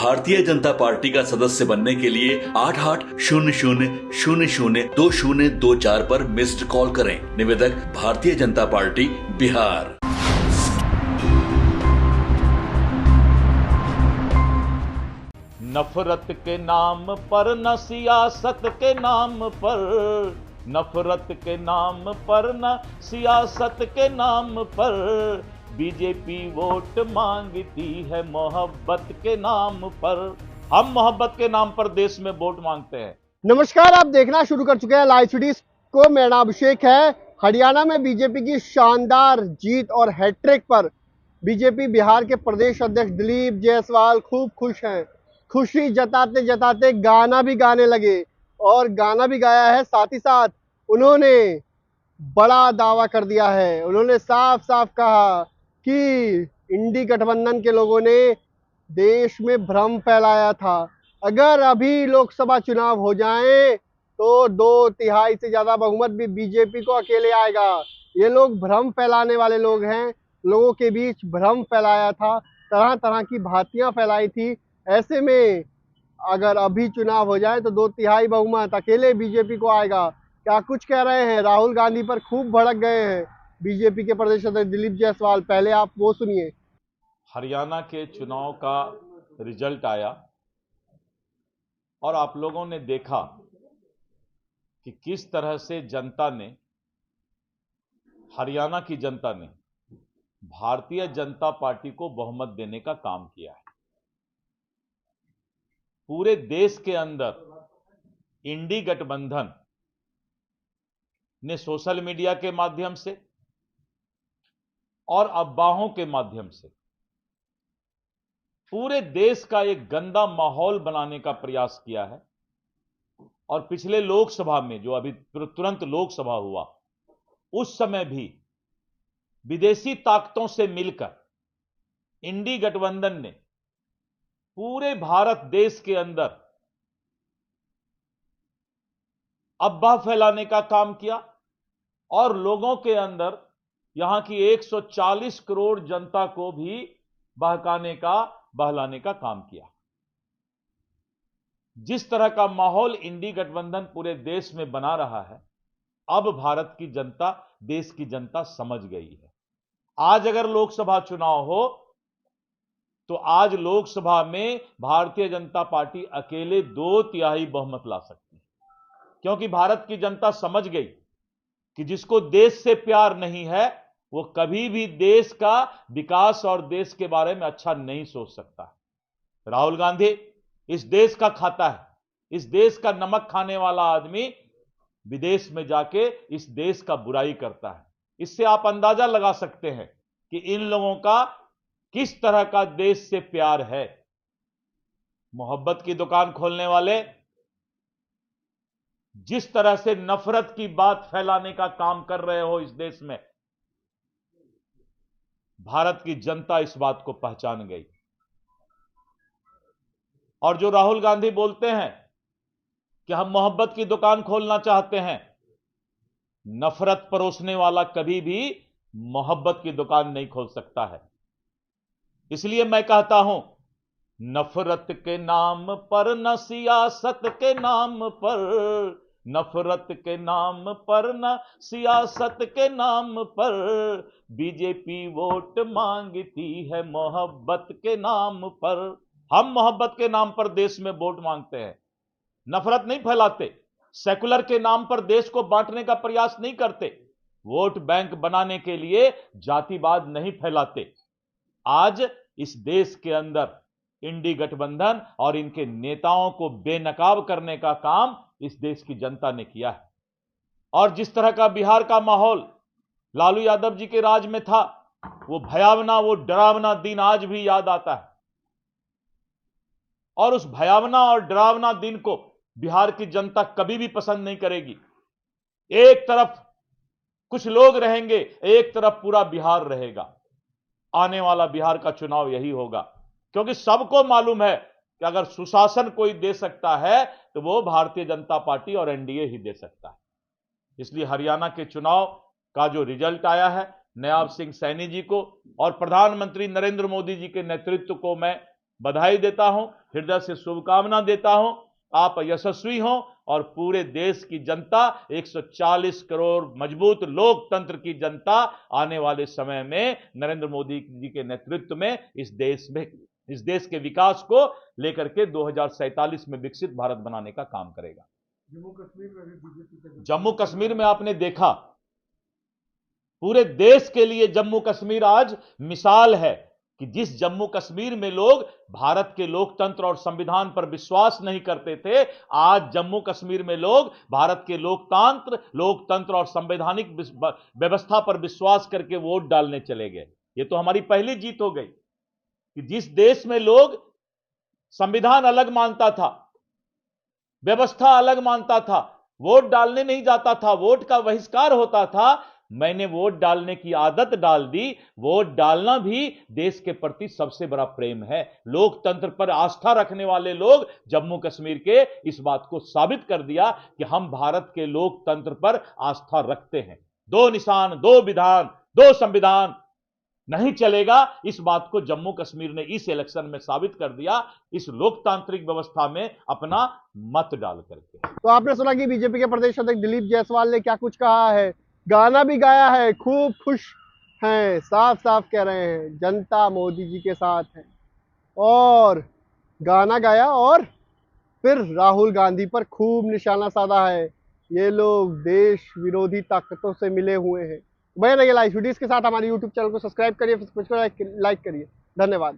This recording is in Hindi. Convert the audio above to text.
भारतीय जनता पार्टी का सदस्य बनने के लिए 8800002024 पर मिस्ड कॉल करें। निवेदक भारतीय जनता पार्टी बिहार। नफरत के नाम पर न सियासत के नाम पर, नफरत के नाम पर न सियासत के नाम पर, बीजेपी वोट मांगती है मोहब्बत के नाम पर। हम मोहब्बत के नाम पर देश में वोट मांगते हैं। नमस्कार, आप देखना शुरू कर चुके हैं लाइव सिटीज को। मेरा नाम अभिषेक है। हरियाणा में बीजेपी की शानदार जीत और हैट्रिक पर बीजेपी बिहार के प्रदेश अध्यक्ष दिलीप जायसवाल खूब खुश हैं। खुशी जताते जताते गाना भी गाने लगे और गाना भी गाया है। साथ ही साथ उन्होंने बड़ा दावा कर दिया है। उन्होंने साफ साफ कहा कि इंडी गठबंधन के लोगों ने देश में भ्रम फैलाया था। अगर अभी लोकसभा चुनाव हो जाएं तो 2/3 से ज्यादा बहुमत भी बीजेपी को अकेले आएगा। ये लोग भ्रम फैलाने वाले लोग हैं। लोगों के बीच भ्रम फैलाया था, तरह तरह की भातियां फैलाई थी। ऐसे में अगर अभी चुनाव हो जाए तो 2/3 बहुमत अकेले बीजेपी को आएगा। क्या कुछ कह रहे हैं, राहुल गांधी पर खूब भड़क गए हैं बीजेपी के प्रदेश अध्यक्ष दिलीप जायसवाल। पहले आप वो सुनिए। हरियाणा के चुनाव का रिजल्ट आया और आप लोगों ने देखा कि किस तरह से जनता ने, हरियाणा की जनता ने भारतीय जनता पार्टी को बहुमत देने का काम किया है। पूरे देश के अंदर इंडी गठबंधन ने सोशल मीडिया के माध्यम से और अफवाहों के माध्यम से पूरे देश का एक गंदा माहौल बनाने का प्रयास किया है। और पिछले लोकसभा में, जो अभी तुरंत लोकसभा हुआ, उस समय भी विदेशी ताकतों से मिलकर इंडी गठबंधन ने पूरे भारत देश के अंदर अफवाह फैलाने का काम किया और लोगों के अंदर, यहां की 140 करोड़ जनता को भी बहकाने का, बहलाने का काम किया। जिस तरह का माहौल इंडी गठबंधन पूरे देश में बना रहा है, अब भारत की जनता, देश की जनता समझ गई है। आज अगर लोकसभा चुनाव हो तो आज लोकसभा में भारतीय जनता पार्टी अकेले 2/3 बहुमत ला सकती है, क्योंकि भारत की जनता समझ गई कि जिसको देश से प्यार नहीं है वो कभी भी देश का विकास और देश के बारे में अच्छा नहीं सोच सकता। राहुल गांधी इस देश का खाता है, इस देश का नमक खाने वाला आदमी विदेश में जाके इस देश का बुराई करता है। इससे आप अंदाजा लगा सकते हैं कि इन लोगों का किस तरह का देश से प्यार है। मोहब्बत की दुकान खोलने वाले जिस तरह से नफरत की बात फैलाने का काम कर रहे हो इस देश में, भारत की जनता इस बात को पहचान गई। और जो राहुल गांधी बोलते हैं कि हम मोहब्बत की दुकान खोलना चाहते हैं, नफरत परोसने वाला कभी भी मोहब्बत की दुकान नहीं खोल सकता है। इसलिए मैं कहता हूं, नफरत के नाम पर न सियासत के नाम पर, नफरत के नाम पर न सियासत के नाम पर, बीजेपी वोट मांगती है मोहब्बत के नाम पर। हम मोहब्बत के नाम पर देश में वोट मांगते हैं, नफरत नहीं फैलाते, सेकुलर के नाम पर देश को बांटने का प्रयास नहीं करते, वोट बैंक बनाने के लिए जातिवाद नहीं फैलाते। आज इस देश के अंदर इंडी गठबंधन और इनके नेताओं को बेनकाब करने का काम इस देश की जनता ने किया है। और जिस तरह का बिहार का माहौल लालू यादव जी के राज में था, वो भयावना, वो डरावना दिन आज भी याद आता है। और उस भयावना और डरावना दिन को बिहार की जनता कभी भी पसंद नहीं करेगी। एक तरफ कुछ लोग रहेंगे, एक तरफ पूरा बिहार रहेगा। आने वाला बिहार का चुनाव यही होगा, क्योंकि सबको मालूम है कि अगर सुशासन कोई दे सकता है तो वो भारतीय जनता पार्टी और एनडीए ही दे सकता है। इसलिए हरियाणा के चुनाव का जो रिजल्ट आया है, नयाब सिंह सैनी जी को और प्रधानमंत्री नरेंद्र मोदी जी के नेतृत्व को मैं बधाई देता हूं, हृदय से शुभकामना देता हूं। आप यशस्वी हों और पूरे देश की जनता, 140 करोड़ मजबूत लोकतंत्र की जनता आने वाले समय में नरेंद्र मोदी जी के नेतृत्व में इस देश के विकास को लेकर के 2047 में विकसित भारत बनाने का काम करेगा। जम्मू कश्मीर में आपने देखा, पूरे देश के लिए जम्मू कश्मीर आज मिसाल है कि जिस जम्मू कश्मीर में लोग भारत के लोकतंत्र और संविधान पर विश्वास नहीं करते थे, आज जम्मू कश्मीर में लोग भारत के लोकतंत्र और संवैधानिक व्यवस्था पर विश्वास करके वोट डालने चले गए। ये तो हमारी पहली जीत हो गई कि जिस देश में लोग संविधान अलग मानता था, व्यवस्था अलग मानता था, वोट डालने नहीं जाता था, वोट का बहिष्कार होता था, मैंने वोट डालने की आदत डाल दी। वोट डालना भी देश के प्रति सबसे बड़ा प्रेम है। लोकतंत्र पर आस्था रखने वाले लोग जम्मू कश्मीर के इस बात को साबित कर दिया कि हम भारत के लोकतंत्र पर आस्था रखते हैं। दो निशान, दो विधान, दो संविधान नहीं चलेगा, इस बात को जम्मू कश्मीर ने इस इलेक्शन में साबित कर दिया, इस लोकतांत्रिक व्यवस्था में अपना मत डाल करके। तो आपने सुना कि बीजेपी के प्रदेश अध्यक्ष दिलीप जायसवाल ने क्या कुछ कहा है, गाना भी गाया है, खूब खुश हैं, साफ साफ कह रहे हैं जनता मोदी जी के साथ है। और गाना गाया और फिर राहुल गांधी पर खूब निशाना साधा है। ये लोग देश विरोधी ताकतों से मिले हुए हैं। बने रहिए लाइव वीडियोस के साथ, हमारे YouTube चैनल को सब्सक्राइब करिए, फेसबुक को लाइक करिए। धन्यवाद।